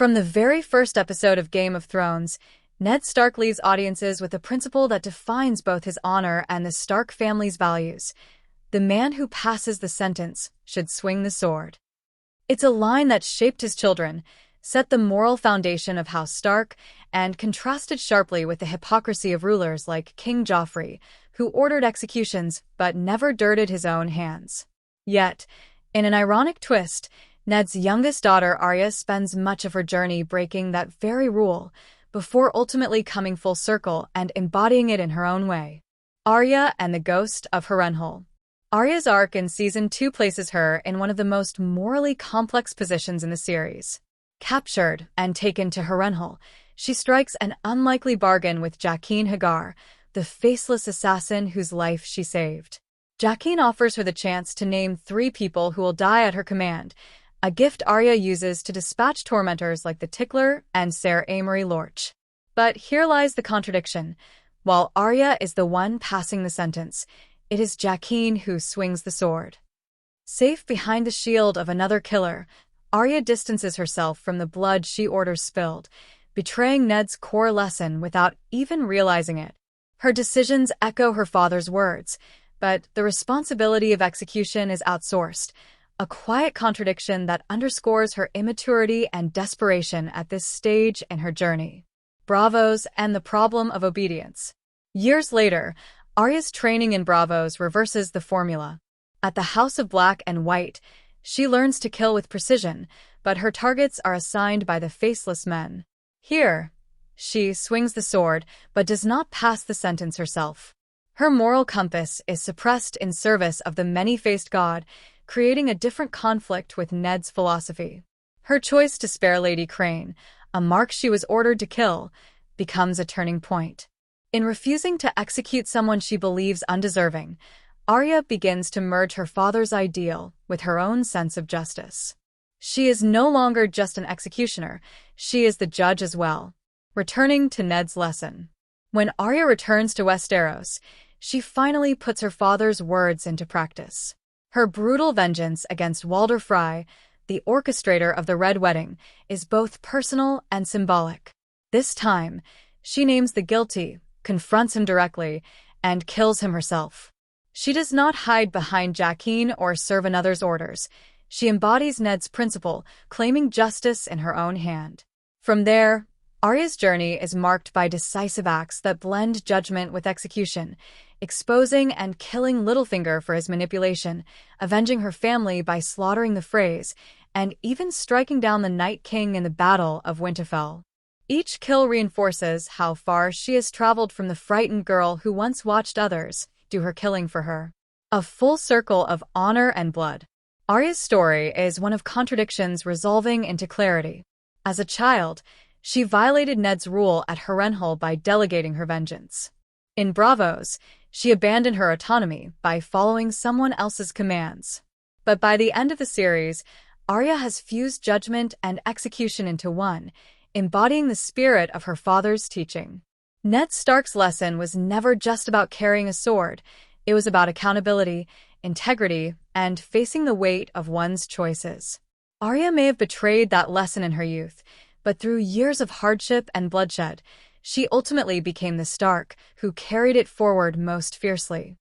From the very first episode of Game of Thrones, Ned Stark leaves audiences with a principle that defines both his honor and the Stark family's values. The man who passes the sentence should swing the sword. It's a line that shaped his children, set the moral foundation of House Stark, and contrasted sharply with the hypocrisy of rulers like King Joffrey, who ordered executions but never dirtied his own hands. Yet, in an ironic twist, Ned's youngest daughter Arya spends much of her journey breaking that very rule, before ultimately coming full circle and embodying it in her own way. Arya and the Ghost of Harrenhal. Arya's arc in Season 2 places her in one of the most morally complex positions in the series. Captured and taken to Harrenhal, she strikes an unlikely bargain with Jaqen H'ghar, the faceless assassin whose life she saved. Jaqen offers her the chance to name 3 people who will die at her command, a gift Arya uses to dispatch tormentors like the Tickler and Ser Amory Lorch. But here lies the contradiction. While Arya is the one passing the sentence, it is Jaqen who swings the sword. Safe behind the shield of another killer, Arya distances herself from the blood she orders spilled, betraying Ned's core lesson without even realizing it. Her decisions echo her father's words, but the responsibility of execution is outsourced, a quiet contradiction that underscores her immaturity and desperation at this stage in her journey. Braavos and the problem of obedience. Years later, Arya's training in Braavos reverses the formula. At the House of Black and White, she learns to kill with precision, but her targets are assigned by the faceless men. Here, she swings the sword, but does not pass the sentence herself. Her moral compass is suppressed in service of the many-faced god, creating a different conflict with Ned's philosophy. Her choice to spare Lady Crane, a mark she was ordered to kill, becomes a turning point. In refusing to execute someone she believes undeserving, Arya begins to merge her father's ideal with her own sense of justice. She is no longer just an executioner, she is the judge as well. Returning to Ned's lesson. When Arya returns to Westeros, she finally puts her father's words into practice. Her brutal vengeance against Walder Frey, the orchestrator of the Red Wedding, is both personal and symbolic. This time, she names the guilty, confronts him directly, and kills him herself. She does not hide behind Jaqen or serve another's orders. She embodies Ned's principle, claiming justice in her own hand. From there, Arya's journey is marked by decisive acts that blend judgment with execution, exposing and killing Littlefinger for his manipulation, avenging her family by slaughtering the Freys, and even striking down the Night King in the Battle of Winterfell. Each kill reinforces how far she has traveled from the frightened girl who once watched others do her killing for her. A full circle of honor and blood. Arya's story is one of contradictions resolving into clarity. As a child, she violated Ned's rule at Harrenhal by delegating her vengeance. In Braavos, she abandoned her autonomy by following someone else's commands. But by the end of the series, Arya has fused judgment and execution into one, embodying the spirit of her father's teaching. Ned Stark's lesson was never just about carrying a sword. It was about accountability, integrity, and facing the weight of one's choices. Arya may have betrayed that lesson in her youth, but through years of hardship and bloodshed, she ultimately became the Stark who carried it forward most fiercely.